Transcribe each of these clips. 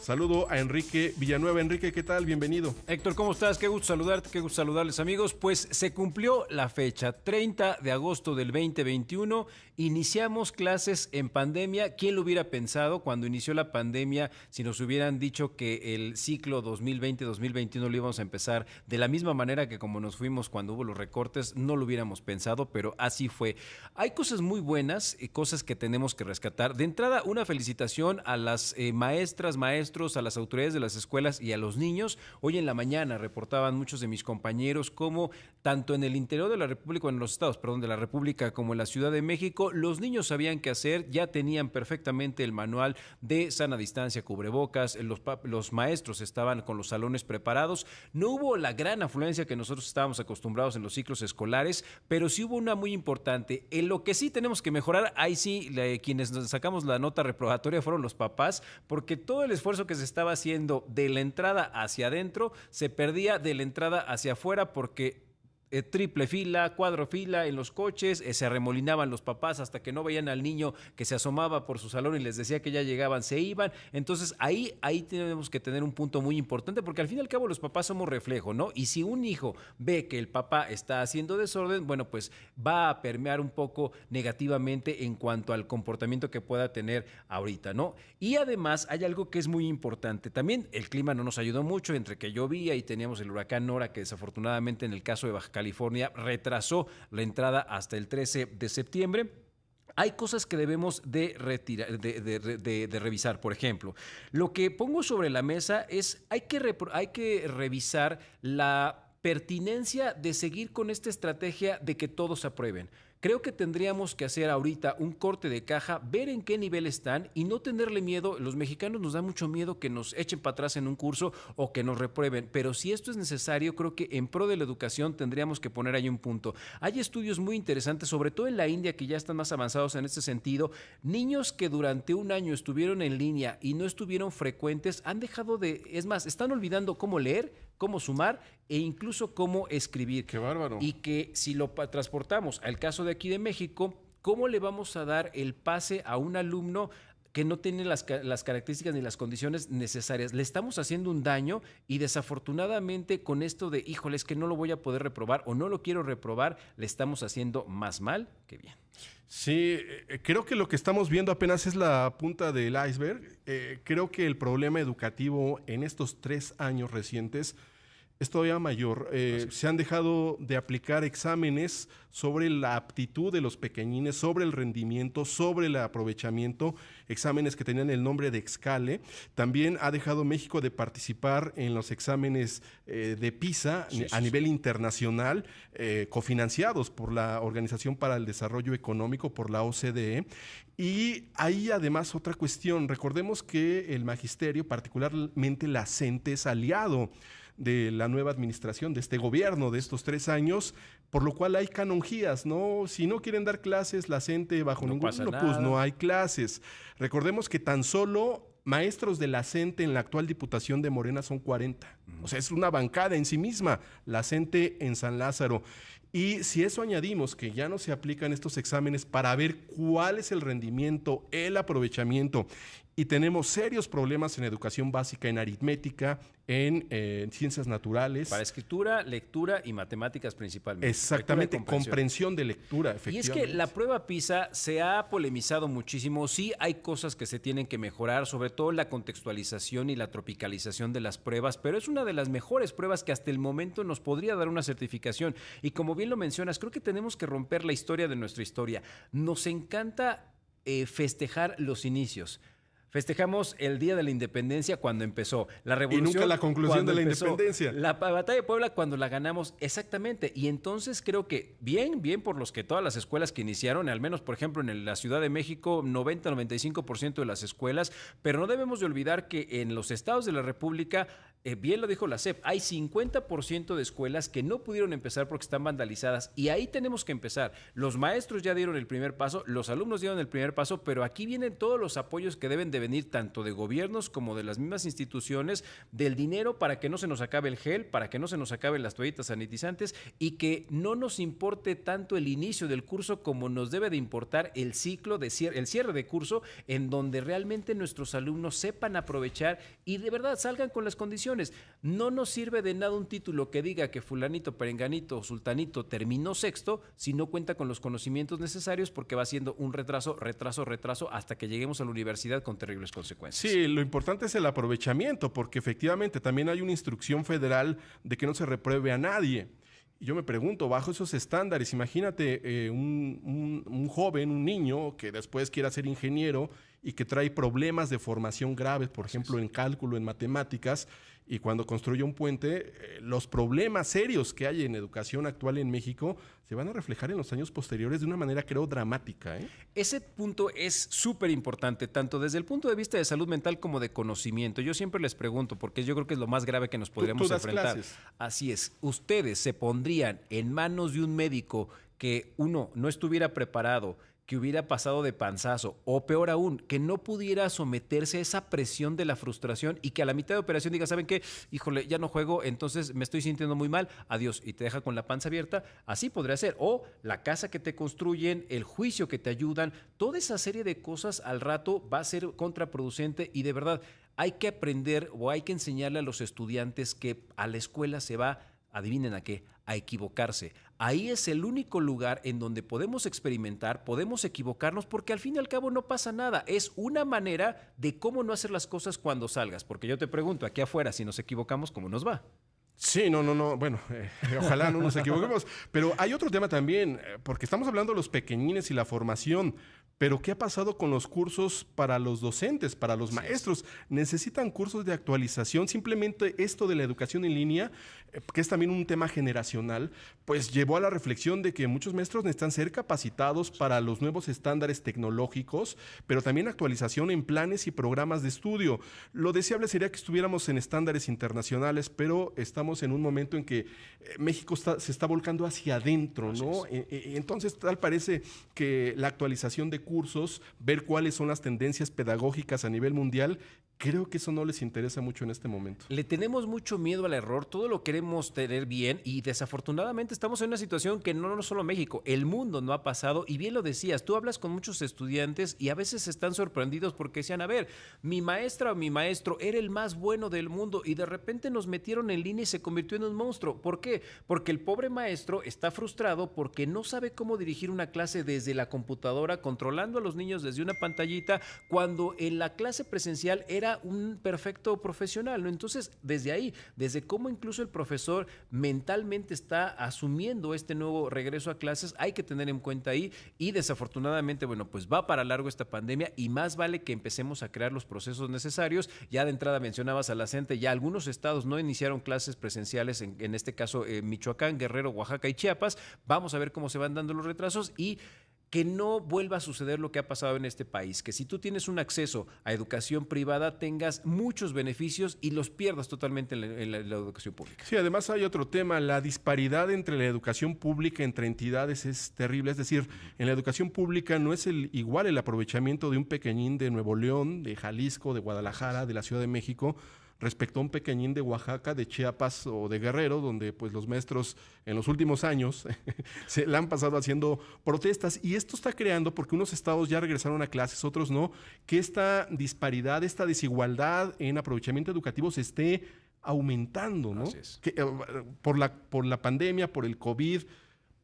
Saludo a Enrique Villanueva. Enrique, ¿qué tal? Bienvenido. Héctor, ¿cómo estás? Qué gusto saludarte, qué gusto saludarles, amigos. Pues se cumplió la fecha, 30 de agosto del 2021. Iniciamos clases en pandemia. ¿Quién lo hubiera pensado cuando inició la pandemia? Si nos hubieran dicho que el ciclo 2020-2021 lo íbamos a empezar de la misma manera que como nos fuimos cuando hubo los recortes, no lo hubiéramos pensado, pero así fue. Hay cosas muy buenas y cosas que tenemos que rescatar. De entrada, una felicitación a las maestras, maestros, a las autoridades de las escuelas y a los niños. Hoy en la mañana reportaban muchos de mis compañeros cómo tanto en el interior de la República, en los estados, perdón, de la República como en la Ciudad de México, los niños sabían qué hacer, ya tenían perfectamente el manual de sana distancia, cubrebocas, los maestros estaban con los salones preparados. No hubo la gran afluencia que nosotros estábamos acostumbrados en los ciclos escolares, pero sí hubo una muy importante. En lo que sí tenemos que mejorar, ahí sí, quienes nos sacamos la nota reprobatoria fueron los papás, porque todo el esfuerzo que se estaba haciendo de la entrada hacia adentro se perdía de la entrada hacia afuera porque triple fila, cuadrofila en los coches, se arremolinaban los papás hasta que no veían al niño que se asomaba por su salón y les decía que ya llegaban, se iban. Entonces ahí tenemos que tener un punto muy importante porque al fin y al cabo los papás somos reflejo, ¿no? Y si un hijo ve que el papá está haciendo desorden, bueno, pues va a permear un poco negativamente en cuanto al comportamiento que pueda tener ahorita, ¿no? Y además hay algo que es muy importante. También el clima no nos ayudó mucho entre que llovía y teníamos el huracán Nora que desafortunadamente en el caso de Baja California retrasó la entrada hasta el 13 de septiembre. Hay cosas que debemos de revisar. Por ejemplo, lo que pongo sobre la mesa es hay que revisar la pertinencia de seguir con esta estrategia de que todos aprueben. Creo que tendríamos que hacer ahorita un corte de caja, ver en qué nivel están y no tenerle miedo. Los mexicanos nos da mucho miedo que nos echen para atrás en un curso o que nos reprueben, pero si esto es necesario, creo que en pro de la educación tendríamos que poner ahí un punto. Hay estudios muy interesantes, sobre todo en la India, que ya están más avanzados en este sentido. Niños que durante un año estuvieron en línea y no estuvieron frecuentes, han dejado es más, están olvidando cómo leer, cómo sumar e incluso cómo escribir. ¡Qué bárbaro! Y que si lo transportamos al caso de aquí de México, ¿cómo le vamos a dar el pase a un alumno que no tiene las características ni las condiciones necesarias? Le estamos haciendo un daño y desafortunadamente con esto de, híjole, es que no lo voy a poder reprobar o no lo quiero reprobar, le estamos haciendo más mal que bien. Sí, creo que lo que estamos viendo apenas es la punta del iceberg. Creo que el problema educativo en estos 3 años recientes es todavía mayor. Se han dejado de aplicar exámenes sobre la aptitud de los pequeñines, sobre el rendimiento, sobre el aprovechamiento, exámenes que tenían el nombre de Excale. También ha dejado México de participar en los exámenes de PISA a nivel internacional, cofinanciados por la Organización para el Desarrollo Económico, por la OCDE. Y ahí además otra cuestión, recordemos que el magisterio, particularmente la CENTE, es aliado de la nueva administración, de este gobierno de estos 3 años, por lo cual hay canonjías, ¿no? Si no quieren dar clases la CENTE bajo ningún pues no hay clases. Recordemos que tan solo maestros de la CENTE en la actual Diputación de Morena son 40. O sea, es una bancada en sí misma, la CENTE en San Lázaro. Y si eso añadimos que ya no se aplican estos exámenes para ver cuál es el rendimiento, el aprovechamiento, y tenemos serios problemas en educación básica, en aritmética, en ciencias naturales. Para escritura, lectura y matemáticas principalmente. Exactamente, comprensión de lectura, efectivamente. Y es que la prueba PISA se ha polemizado muchísimo. Sí hay cosas que se tienen que mejorar, sobre todo la contextualización y la tropicalización de las pruebas, pero es una de las mejores pruebas que hasta el momento nos podría dar una certificación. Y como bien lo mencionas, creo que tenemos que romper la historia de nuestra historia. Nos encanta festejar los inicios. Festejamos el Día de la Independencia cuando empezó la revolución. Y nunca la conclusión de la independencia. La batalla de Puebla cuando la ganamos, exactamente. Y entonces creo que bien por los que todas las escuelas que iniciaron, al menos por ejemplo en la Ciudad de México, 90-95% de las escuelas, pero no debemos de olvidar que en los estados de la República bien lo dijo la SEP, hay 50% de escuelas que no pudieron empezar porque están vandalizadas y ahí tenemos que empezar. Los maestros ya dieron el primer paso, los alumnos dieron el primer paso, pero aquí vienen todos los apoyos que deben de venir tanto de gobiernos como de las mismas instituciones, del dinero para que no se nos acabe el gel, para que no se nos acaben las toallitas sanitizantes y que no nos importe tanto el inicio del curso como nos debe de importar el ciclo de el cierre de curso, en donde realmente nuestros alumnos sepan aprovechar y de verdad salgan con las condiciones. No nos sirve de nada un título que diga que fulanito, perenganito o sultanito terminó sexto si no cuenta con los conocimientos necesarios, porque va siendo un retraso hasta que lleguemos a la universidad con terribles consecuencias. Sí, lo importante es el aprovechamiento, porque efectivamente también hay una instrucción federal de que no se repruebe a nadie. Y yo me pregunto, bajo esos estándares, imagínate un joven, un niño que después quiera ser ingeniero y que trae problemas de formación graves, por ejemplo, en cálculo, en matemáticas, y cuando construye un puente, los problemas serios que hay en educación actual en México se van a reflejar en los años posteriores de una manera, creo, dramática, ¿eh? Ese punto es súper importante, tanto desde el punto de vista de salud mental como de conocimiento. Yo siempre les pregunto, porque yo creo que es lo más grave que nos podríamos enfrentar. Clases. Así es, ¿ustedes se pondrían en manos de un médico que uno no estuviera preparado, que hubiera pasado de panzazo, o peor aún, que no pudiera someterse a esa presión de la frustración y que a la mitad de operación diga, ¿saben qué? Híjole, ya no juego, entonces me estoy sintiendo muy mal, adiós, y te deja con la panza abierta? Así podría ser. O la casa que te construyen, el juicio que te ayudan, toda esa serie de cosas al rato va a ser contraproducente y de verdad hay que aprender o hay que enseñarle a los estudiantes que a la escuela se va, adivinen a qué, a equivocarse. Ahí es el único lugar en donde podemos experimentar, podemos equivocarnos, porque al fin y al cabo no pasa nada. Es una manera de cómo no hacer las cosas cuando salgas. Porque yo te pregunto, aquí afuera, si nos equivocamos, ¿cómo nos va? Sí, no. Bueno, ojalá no nos equivoquemos. Pero hay otro tema también, porque estamos hablando de los pequeñines y la formación. Pero ¿qué ha pasado con los cursos para los docentes, para los maestros? ¿Necesitan cursos de actualización? Simplemente esto de la educación en línea, que es también un tema generacional, pues llevó a la reflexión de que muchos maestros necesitan ser capacitados para los nuevos estándares tecnológicos, pero también actualización en planes y programas de estudio. Lo deseable sería que estuviéramos en estándares internacionales, pero estamos en un momento en que México se está volcando hacia adentro, ¿no? Entonces, tal parece que la actualización de cursos, ver cuáles son las tendencias pedagógicas a nivel mundial, creo que eso no les interesa mucho en este momento. Le tenemos mucho miedo al error, todo lo queremos tener bien y desafortunadamente estamos en una situación que no solo México, el mundo no ha pasado y bien lo decías, tú hablas con muchos estudiantes y a veces están sorprendidos porque decían, a ver, mi maestra o mi maestro era el más bueno del mundo y de repente nos metieron en línea y se convirtió en un monstruo. ¿Por qué? Porque el pobre maestro está frustrado porque no sabe cómo dirigir una clase desde la computadora, controlando a los niños desde una pantallita, cuando en la clase presencial era un perfecto profesional, ¿no? Entonces, desde ahí, desde cómo incluso el profesor mentalmente está asumiendo este nuevo regreso a clases, hay que tener en cuenta ahí y desafortunadamente, bueno, pues va para largo esta pandemia y más vale que empecemos a crear los procesos necesarios. Ya de entrada mencionabas a la CENTE, ya algunos estados no iniciaron clases presenciales, en este caso Michoacán, Guerrero, Oaxaca y Chiapas. Vamos a ver cómo se van dando los retrasos y que no vuelva a suceder lo que ha pasado en este país, que si tú tienes un acceso a educación privada tengas muchos beneficios y los pierdas totalmente en la educación pública. Sí, además hay otro tema, la disparidad entre la educación pública entre entidades es terrible, es decir, en la educación pública no es igual el aprovechamiento de un pequeñín de Nuevo León, de Jalisco, de Guadalajara, de la Ciudad de México, respecto a un pequeñín de Oaxaca, de Chiapas o de Guerrero, donde pues los maestros en los últimos años se la han pasado haciendo protestas. Y esto está creando, porque unos estados ya regresaron a clases, otros no, que esta disparidad, esta desigualdad en aprovechamiento educativo se esté aumentando, ¿no? Así es. Que, por la pandemia, por el COVID,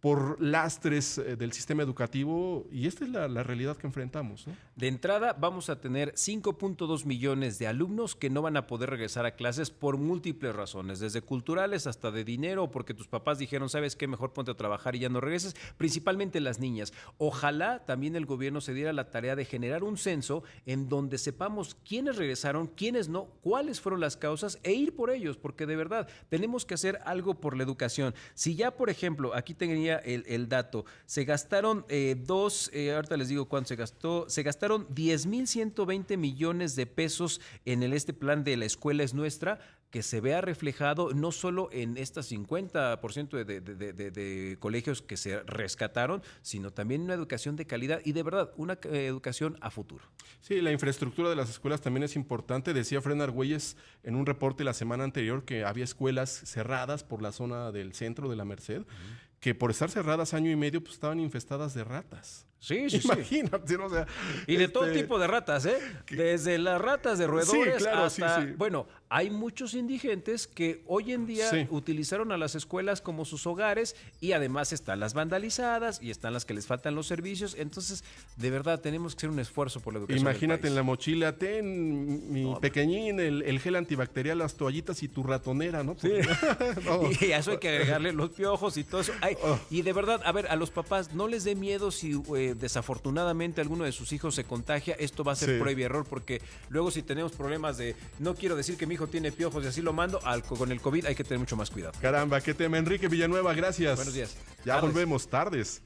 por lastres del sistema educativo, y esta es la realidad que enfrentamos, ¿no? De entrada, vamos a tener 5.2 millones de alumnos que no van a poder regresar a clases por múltiples razones, desde culturales hasta de dinero, porque tus papás dijeron, ¿sabes qué? Mejor ponte a trabajar y ya no regreses, principalmente las niñas. Ojalá también el gobierno se diera la tarea de generar un censo en donde sepamos quiénes regresaron, quiénes no, cuáles fueron las causas e ir por ellos, porque de verdad tenemos que hacer algo por la educación. Si ya, por ejemplo, aquí tenía tenía el dato. Se gastaron ahorita les digo cuánto se gastó. Se gastaron 10,120 millones de pesos en este plan de La Escuela es Nuestra, que se vea reflejado no solo en estas 50% de colegios que se rescataron, sino también una educación de calidad y de verdad, una educación a futuro. Sí, la infraestructura de las escuelas también es importante. Decía Fren Argüelles en un reporte la semana anterior que había escuelas cerradas por la zona del centro de la Merced, que por estar cerradas año y medio, pues estaban infestadas de ratas. Sí, sí, Imagínate, o sea. Y de todo tipo de ratas, ¿eh? Desde las ratas de roedores sí, claro, hasta... sí. Bueno, hay muchos indigentes que hoy en día utilizaron a las escuelas como sus hogares y además están las vandalizadas y están las que les faltan los servicios. Entonces, de verdad, tenemos que hacer un esfuerzo por la educación Imagínate del país. en la mochila, mi pequeñín, el gel antibacterial, las toallitas y tu ratonera, ¿no? Sí. No. Y a eso hay que agregarle los piojos y todo eso. Y de verdad, a ver, a los papás, no les dé miedo si desafortunadamente alguno de sus hijos se contagia. Esto va a ser prueba y error, porque luego si tenemos problemas de no quiero decir que mi hijo tiene piojos y así lo mando, con el COVID hay que tener mucho más cuidado. Caramba, qué tema. Enrique Villanueva, gracias. Buenos días. Ya volvemos, tardes.